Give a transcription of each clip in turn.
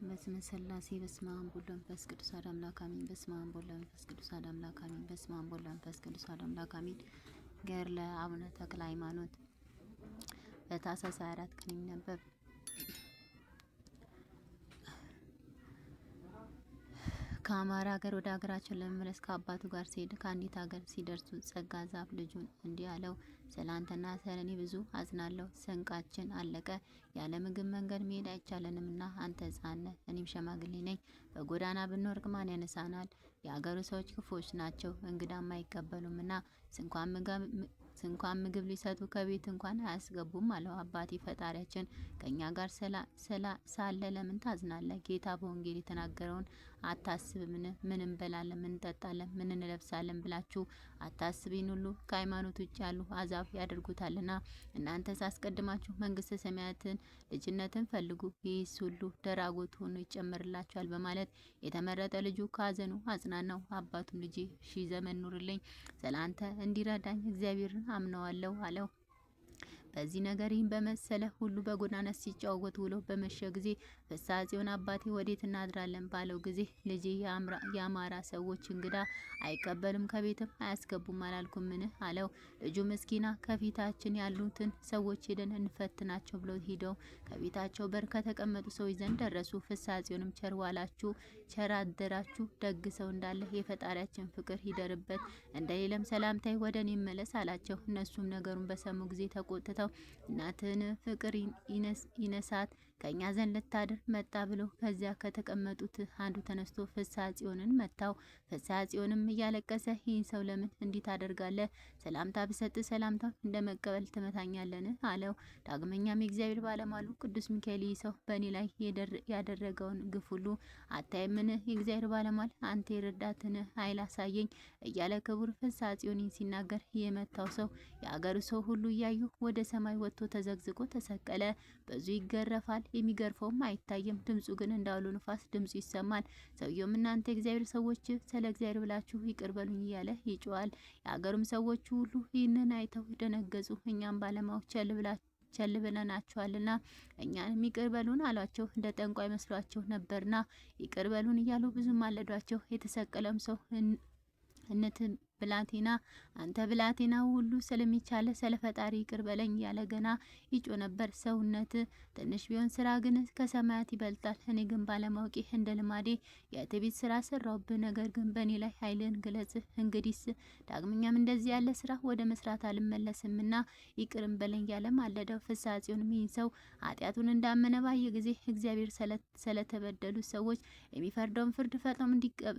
በስመ ሥላሴ በስመ አብ ወወልድ ወመንፈስ ቅዱስ አሐዱ አምላክ አሜን። በስመ አብ ወወልድ ወመንፈስ ቅዱስ አሐዱ አምላክ አሜን። በስመ አብ ወወልድ ወመንፈስ ቅዱስ አሐዱ አምላክ አሜን። ገድለ አቡነ ተክለ ሃይማኖት በታኅሳስ 24 ቀን የሚነበብ። ከአማራ ሀገር ወደ ሀገራቸው ለመመለስ ከአባቱ ጋር ሲሄድ ከአንዲት ሀገር ሲደርሱ ጸጋ ዛፍ ልጁን እንዲህ አለው፣ ስለ አንተና ስለ እኔ ብዙ አዝናለሁ። ስንቃችን አለቀ። ያለ ምግብ መንገድ መሄድ አይቻለንምና አንተ ሕፃን ነህ፣ እኔም ሸማግሌ ነኝ። በጎዳና ብንወድቅ ማን ያነሳናል? የአገሩ ሰዎች ክፉዎች ናቸው፣ እንግዳም አይቀበሉምና ስንኳን ምግብ ሊሰጡ ከቤት እንኳን አያስገቡም አለው። አባቴ ፈጣሪያችን ከእኛ ጋር ሳለ ለምን ታዝናለህ? ጌታ በወንጌል የተናገረውን አታስብምን? ምን እንበላለን፣ ምን እንጠጣለን፣ ምን እንለብሳለን ብላችሁ አታስቢን? ሁሉ ከሃይማኖት ውጭ ያሉ አሕዛብ ያደርጉታልና እናንተስ አስቀድማችሁ መንግሥተ ሰማያትን ልጅነትን ፈልጉ፣ ይህስ ሁሉ ደራጎት ሆኖ ይጨመርላችኋል በማለት የተመረጠ ልጁ ካዘኑ አጽናናው። አባቱም ልጄ 1000 ዘመን ኑርልኝ፣ ስለአንተ እንዲረዳኝ እግዚአብሔርን አምነዋለሁ አለው። በዚህ ነገር ይህን በመሰለ ሁሉ በጎዳና ሲጫወት ውሎ በመሸ ጊዜ ፍስሐ ጽዮን አባቴ ወዴት እናድራለን ባለው ጊዜ ልጄ የአማራ ሰዎች እንግዳ አይቀበሉም ከቤትም አያስገቡም አላልኩምን አለው። ልጁ ምስኪና ከፊታችን ያሉትን ሰዎች ሄደን እንፈትናቸው ብለው ሂደው ከቤታቸው በር ከተቀመጡ ሰዎች ዘንድ ደረሱ። ፍስሐ ጽዮንም ቸር ዋላችሁ፣ ቸር አደራችሁ፣ ደግ ሰው እንዳለ የፈጣሪያችን ፍቅር ይደርበት፣ እንደሌለም ሰላምታይ ወደ እኔ መለስ አላቸው። እነሱም ነገሩን በሰሙ ጊዜ ተቆጥተው እናትህን ፍቅር ይነሳት ከእኛ ዘንድ ልታድር መጣ ብሎ ከዚያ ከተቀመጡት አንዱ ተነስቶ ፍስሐ ጽዮንን መታው። ፍስሐ ጽዮንም እያለቀሰ ይህን ሰው ለምን እንዲህ ታደርጋለህ? ሰላምታ ብሰጥ ሰላምታ እንደ መቀበል ትመታኛለን አለው። ዳግመኛም የእግዚአብሔር ባለሟሉ ቅዱስ ሚካኤል ይህ ሰው በእኔ ላይ ያደረገውን ግፍ ሁሉ አታይምን? የእግዚአብሔር ባለሟል አንተ የረዳትን ኃይል አሳየኝ እያለ ክቡር ፍስሐ ጽዮንን ሲናገር የመታው ሰው የአገሩ ሰው ሁሉ እያዩ ወደ ሰማይ ወጥቶ ተዘግዝቆ ተሰቀለ። ብዙ ይገረፋል፣ የሚገርፈውም አይታይም። ድምፁ ግን እንዳውሎ ንፋስ ድምፁ ይሰማል። ሰውየውም እናንተ የእግዚአብሔር ሰዎች ስለ እግዚአብሔር ብላችሁ ይቅር በሉኝ እያለ ይጮዋል። የአገሩም ሰዎች ሁሉ ይህንን አይተው ደነገጹ። እኛም ባለማወቅ ቸል ብለናቸዋልና እኛንም ይቅር በሉን አሏቸው። እንደ ጠንቋይ መስሏቸው ነበርና ይቅር በሉን እያሉ ብዙ ማለዷቸው። የተሰቀለም ሰው ብላቴና አንተ ብላቴና ሁሉ ስለሚቻለ ስለ ፈጣሪ ይቅር በለኝ ያለ ገና ይጮ ነበር። ሰውነት ትንሽ ቢሆን ስራ ግን ከሰማያት ይበልጣል። እኔ ግን ባለማወቄ እንደ ልማዴ የትዕቢት ስራ ሰራውብህ። ነገር ግን በእኔ ላይ ኃይልን ግለጽ። እንግዲህስ ዳግመኛም እንደዚህ ያለ ስራ ወደ መስራት አልመለስምና ይቅርም በለኝ ያለ ማለደው። ፍስሐ ጽዮንም ይህን ሰው ኃጢአቱን እንዳመነ ባየ ጊዜ እግዚአብሔር ስለተበደሉ ሰዎች የሚፈርደውን ፍርድ ፈጥኖ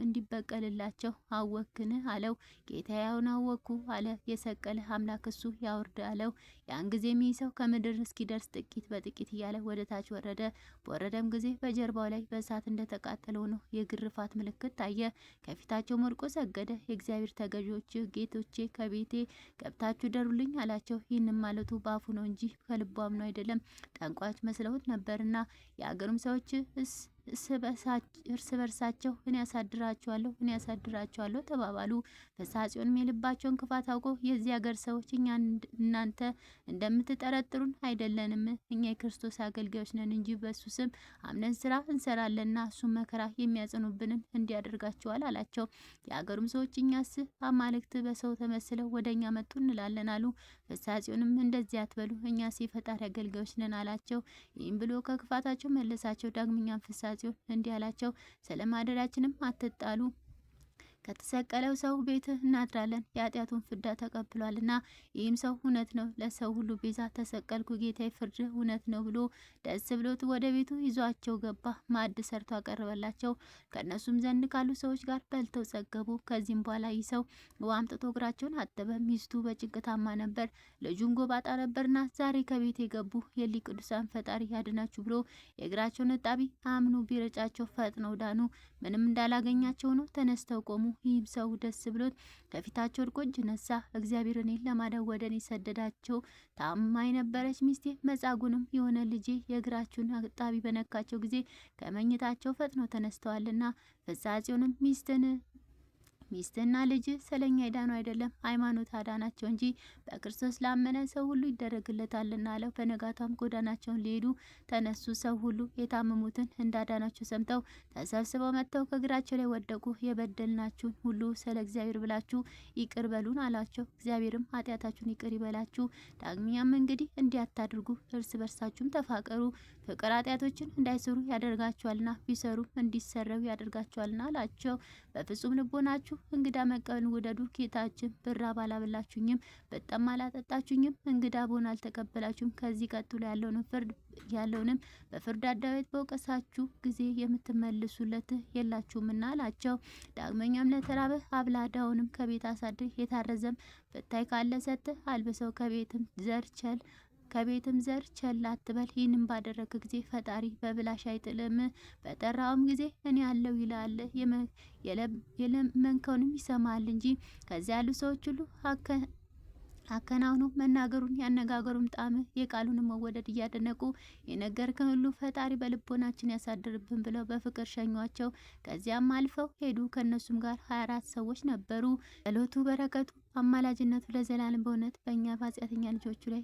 እንዲበቀልላቸው አወክን አለው። ጌታዬ አሁን አወኩ አለ። የሰቀለ አምላክ እሱ ያውርድ አለው። ያን ጊዜም ይህ ሰው ከምድር እስኪደርስ ጥቂት በጥቂት እያለ ወደ ታች ወረደ። በወረደም ጊዜ በጀርባው ላይ በእሳት እንደተቃጠለ ሆኖ የግርፋት ምልክት ታየ። ከፊታቸው ወድቆ ሰገደ። የእግዚአብሔር ተገዢዎች ጌቶቼ ከቤቴ ገብታችሁ ደሩልኝ አላቸው። ይህንም ማለቱ በአፉ ነው እንጂ ከልቡ አምኖ አይደለም። ጠንቋዮች መስለውት ነበርና። የአገሩም ሰዎች እርስ በርሳቸው እኔ ያሳድራቸዋለሁ ተባባሉ። ፍስሐ ጽዮንም የልባቸውን ክፋት አውቆ የዚህ ሀገር ሰዎች እኛ እናንተ እንደምትጠረጥሩን አይደለንም፣ እኛ የክርስቶስ አገልጋዮች ነን እንጂ በእሱ ስም አምነን ስራ እንሰራለንና እሱም መከራ የሚያጸኑብንን እንዲያደርጋቸዋል አላቸው። የአገሩም ሰዎች እኛስ አማልክት በሰው ተመስለው ወደ እኛ መጡ እንላለን አሉ። ፍስሐ ጽዮንም እንደዚህ አትበሉ፣ እኛስ የፈጣሪ አገልጋዮች ነን አላቸው። ይህም ብሎ ከክፋታቸው መለሳቸው። ዳግመኛም ፍስሐ ጽዮን እንዲህ አላቸው፣ ስለ ማደሪያችንም አትጣሉ። ከተሰቀለው ሰው ቤት እናድራለን፣ የኃጢአቱን ፍዳ ተቀብሏልና። ይህም ሰው እውነት ነው፣ ለሰው ሁሉ ቤዛ ተሰቀልኩ፣ ጌታዬ ፍርድ እውነት ነው ብሎ ደስ ብሎት ወደ ቤቱ ይዟቸው ገባ። ማዕድ ሰርቶ አቀረበላቸው። ከእነሱም ዘንድ ካሉ ሰዎች ጋር በልተው ጸገቡ። ከዚህም በኋላ ይህ ሰው ውሃ አምጥቶ እግራቸውን አጠበ። ሚስቱ በጭንቅ ታማ ነበር፣ ልጁም ጎባጣ ነበርና ዛሬ ከቤት የገቡ የሊ ቅዱሳን ፈጣሪ ያድናችሁ ብሎ የእግራቸውን እጣቢ አምኖ ቢረጫቸው ፈጥነው ዳኑ። ምንም እንዳላገኛቸው ነው ተነስተው ቆሙ። ይህም ሰው ደስ ብሎት ከፊታቸው ወድቆ እጅ ነሳ። እግዚአብሔር እኔን ለማዳን ወደ እኔ ሰደዳቸው። ታማኝ ነበረች ሚስቴ፣ መጻጉንም የሆነ ልጄ የእግራችሁን እጣቢ በነካቸው ጊዜ ከመኝታቸው ፈጥነው ተነስተዋልና። ፍስሐ ጽዮንም ሚስትን ሚስትና ልጅ ስለኛ የዳኑ አይደለም ሃይማኖት አዳናቸው እንጂ በክርስቶስ ላመነ ሰው ሁሉ ይደረግለታልና አለው። በነጋታም ጎዳናቸውን ሊሄዱ ተነሱ። ሰው ሁሉ የታመሙትን እንዳዳናቸው ሰምተው ተሰብስበው መጥተው ከእግራቸው ላይ ወደቁ። የበደልናችሁን ሁሉ ስለ እግዚአብሔር ብላችሁ ይቅር በሉን አላቸው። እግዚአብሔርም ኃጢአታችሁን ይቅር ይበላችሁ። ዳግመኛም እንግዲህ እንዲህ አታድርጉ፣ እርስ በርሳችሁም ተፋቀሩ፣ ፍቅር ኃጢአቶችን እንዳይሰሩ ያደርጋቸዋልና ቢሰሩም እንዲሰረው ያደርጋቸዋልና አላቸው። በፍጹም ልቦናችሁ እንግዳ መቀበልን ውደዱ። ጌታችን ብራብ አላበላችሁኝም፣ ብጠማ አላጠጣችሁኝም፣ እንግዳ ብሆን አልተቀበላችሁም፣ ከዚህ ቀጥሎ ያለውንም በፍርድ አደባባይ በወቀሳችሁ ጊዜ የምትመልሱለት የላችሁምና አላቸው። ዳግመኛም ለተራበ አብላ፣ ድሀውንም ከቤት አሳድር፣ የታረዘም ብታይ ካለ ሰጥተህ አልብሰው፣ ከቤትም ዘር ቸል አትበል። ይህንም ባደረግ ጊዜ ፈጣሪ በብላሽ አይጥልም። በጠራውም ጊዜ እኔ አለው ይላል። የለመንከውንም ይሰማል እንጂ። ከዚያ ያሉ ሰዎች ሁሉ አከናውኖ መናገሩን ያነጋገሩም ጣዕም የቃሉንም መወደድ እያደነቁ የነገርከን ሁሉ ፈጣሪ በልቦናችን ያሳድርብን ብለው በፍቅር ሸኟቸው። ከዚያም አልፈው ሄዱ። ከእነሱም ጋር 24 ሰዎች ነበሩ። ጸሎቱ በረከቱ አማላጅነቱ ለዘላለም በእውነት በእኛ በኃጢአተኛ ልጆቹ ላይ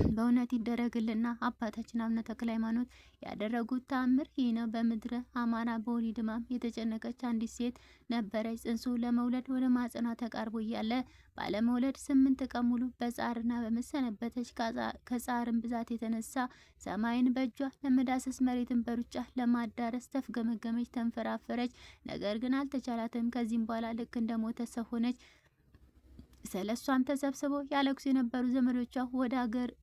በእውነት ይደረግልና። አባታችን አቡነ ተክለ ሃይማኖት ያደረጉት ተአምር ይህ ነው። በምድረ አማራ በወሊድ ሕማም የተጨነቀች አንዲት ሴት ነበረች። ጽንሱ ለመውለድ ወደ ማጸኗ ተቃርቦ እያለ ባለመውለድ 8 ቀን ሙሉ በጻርና በመሰነበተች። ከጻርም ብዛት የተነሳ ሰማይን በእጇ ለመዳሰስ መሬትን በሩጫ ለማዳረስ ተፍገመገመች፣ ተንፈራፈረች። ነገር ግን አልተቻላትም። ከዚህም በኋላ ልክ እንደሞተ ሰው ሆነች። ስለሷም ተሰብስበው ያለቅሱ የነበሩ ዘመዶቿ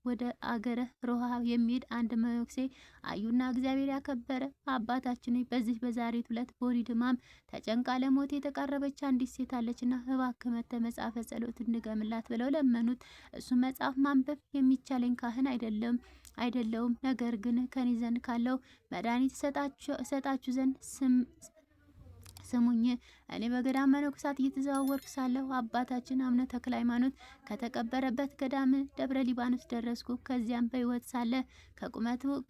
ወደ አገረ ሮሃ የሚሄድ አንድ መነኩሴ አዩና እግዚአብሔር ያከበረ አባታችን በዚህ በዛሬት ዕለት በወሊድ ሕማም ተጨንቃ ለሞት የተቃረበች አንዲት ሴት አለችና እባክህ መጥተህ መጽሐፈ ጸሎት እንድገምላት ብለው ለመኑት። እሱ መጽሐፍ ማንበብ የሚቻለኝ ካህን አይደለውም፣ ነገር ግን ከኔ ዘንድ ካለው መድኃኒት እሰጣችሁ ዘንድ ስሙኝ። እኔ በገዳም መነኮሳት እየተዘዋወርኩ ሳለሁ አባታችን አቡነ ተክለ ሃይማኖት ከተቀበረበት ገዳም ደብረ ሊባኖስ ደረስኩ። ከዚያም በሕይወት ሳለ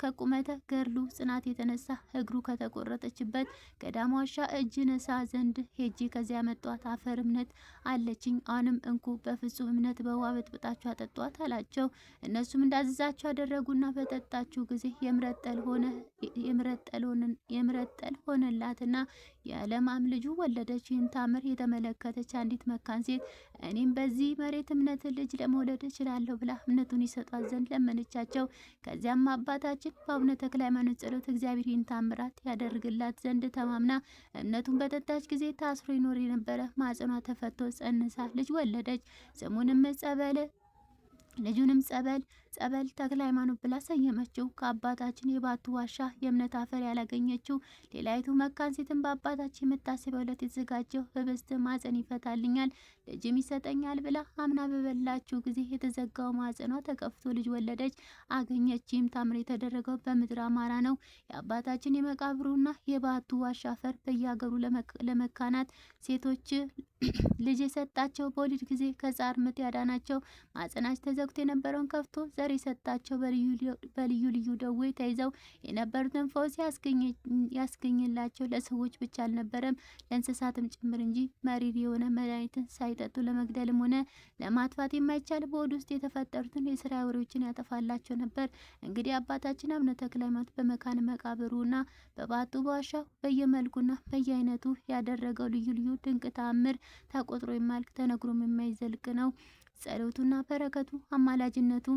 ከቁመተ ገድሉ ጽናት የተነሳ እግሩ ከተቆረጠችበት ገዳም ዋሻ እጅ ነሳ ዘንድ ሄጄ ከዚያ መጧት። አፈር እምነት አለችኝ፣ አሁንም እንኩ በፍጹም እምነት በውሃ በጥብጣችሁ አጠጧት አላቸው። እነሱም እንዳዘዛቸው አደረጉና በጠጣችሁ ጊዜ የምረጠል ሆነላትና የለማም ልጁ ወለደች። ይህን ታምር የተመለከተች አንዲት መካን ሴት እኔም በዚህ መሬት እምነት ልጅ ለመውለድ እችላለሁ ብላ እምነቱን ይሰጧት ዘንድ ለመነቻቸው። ከዚያም አባታችን በአቡነ ተክለ ሃይማኖት ጸሎት እግዚአብሔር ይህን ታምራት ያደርግላት ዘንድ ተማምና እምነቱን በጠጣች ጊዜ ታስሮ ይኖር የነበረ ማጸኗ ተፈቶ ጸንሳ ልጅ ወለደች። ልጁንም ጸበል ተክለ ሃይማኖት ብላ ሰየመችው። ከአባታችን የባቱ ዋሻ የእምነት አፈር ያላገኘችው ሌላይቱ መካን ሴትን በአባታችን የመታሰቢያ ዕለት የተዘጋጀው ህብስት ማፀን ይፈታልኛል ልጅም ይሰጠኛል ብላ አምና በበላችው ጊዜ የተዘጋው ማፀኗ ተከፍቶ ልጅ ወለደች አገኘች። ይህም ታምር የተደረገው በምድረ አማራ ነው። የአባታችን የመቃብሩና የባቱ ዋሻ አፈር በየሀገሩ ለመካናት ሴቶች ልጅ የሰጣቸው በወሊድ ጊዜ ከጻር ምጥ ያዳናቸው ማጸናቸው ተዘግቶ የነበረውን ከፍቶ ዘር የሰጣቸው በልዩ ልዩ ደዌ ተይዘው የነበሩትን ፈውስ ያስገኝላቸው ለሰዎች ብቻ አልነበረም ለእንስሳትም ጭምር እንጂ መሪር የሆነ መድኃኒትን ሳይጠጡ ለመግደልም ሆነ ለማጥፋት የማይቻል በሆድ ውስጥ የተፈጠሩትን የስራ ወሬዎችን ያጠፋላቸው ነበር። እንግዲህ አባታችን አቡነ ተክለ ሃይማኖት በመካነ መቃብሩና በባቱ በዋሻው በየመልኩና በየአይነቱ ያደረገው ልዩ ልዩ ድንቅ ተአምር ተቆጥሮ የማያልቅ ተነግሮም የማይዘልቅ ነው። ጸሎቱና በረከቱ አማላጅነቱ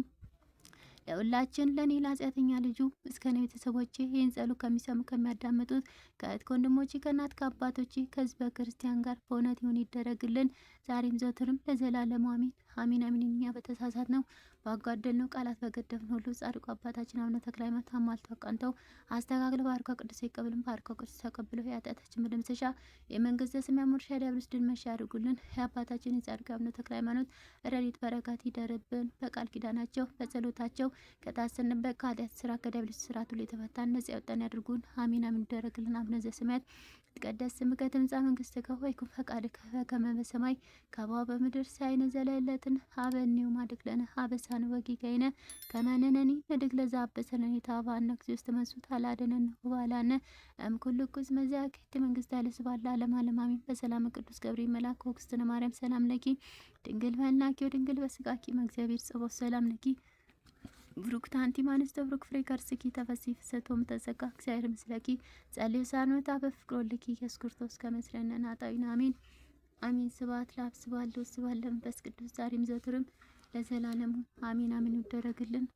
ለሁላችን ለኔ ለኃጢአተኛ ልጁ እስከ እኔ ቤተሰቦቼ ይህን ጸሎት ከሚሰሙ ከሚያዳምጡት ከእህት ከወንድሞቼ ከእናት ከአባቶቼ ከህዝበ ክርስቲያን ጋር በእውነት ይሁን ይደረግልን ዛሬም ዘወትርም ለዘላለሙ አሜን አሜን አሜን። እኛ በተሳሳት ነው ባጓደል ነው ቃላት በገደብን ሁሉ ጻድቁ አባታችን አቡነ ተክለ ሃይማኖት አሟልተው አቃንተው አስተካክለው ባርከው ቅዱስ ይቀበልን ባርከው ቅዱስ ተቀብለው የኃጢአታችን መደምሰሻ የመንግስተ ሰማያት መውረሻ ዲያብሎስ ድል መንሻ ያድርጉልን። የአባታችን የጻድቁ አቡነ ተክለ ሃይማኖት ረድኤት በረከት ይደርብን። በቃል ኪዳናቸው በጸሎታቸው ከታሰንበት ከኃጢአት ስራ ከዲያብሎስ ስራት ሁሉ የተፈታን ነጻ ያወጣን ያድርጉን። አሜን አሜን ይደረግልን። አቡነ ዘበሰማያት ይትቀደስ ስምከ ትምጻእ መንግሥትከ ወይኩን ፈቃድከ በከመ በሰማይ ከማሁ በምድር ሲሳየነ ዘለለዕለትነ ሰማያትን ሀበኒው ማድክለነ ሀበሳን ወጊጋይነ ከመነነኒ ንድግ ለዛበሰነኒ ታባነ ጊዜ ውስጥ መንሱት አላደነን ባላነ ኩሉ ኩዝ መዚያ ከቲ መንግስት ያለ ስባላ ዓለም ዓለም አሜን። በሰላም ቅዱስ ገብርኤል መልአክ ወክስትነ ማርያም ሰላም ለኪ ድንግል በህናኪ ወድንግል በስጋኪ እግዚአብሔር ጸቦት ሰላም ለኪ ብሩክት አንቲ እምአንስቶ ብሩክ ፍሬ ከርስኪ ተፈሥሒ ፍስሕቶም ተዘጋ እግዚአብሔር ምስለኪ ጸልዩ ሳንወታ በፍቅር ወልኪ ኢየሱስ ክርስቶስ ከመስለነ ናጣዊና አሜን አሜን። ስብሐት ለአብ ስብሐት ለወልድ ስብሐት ለመንፈስ ቅዱስ ዛሬም ዘወትርም ለዘላለሙ አሜን አሜን ይደረግልን።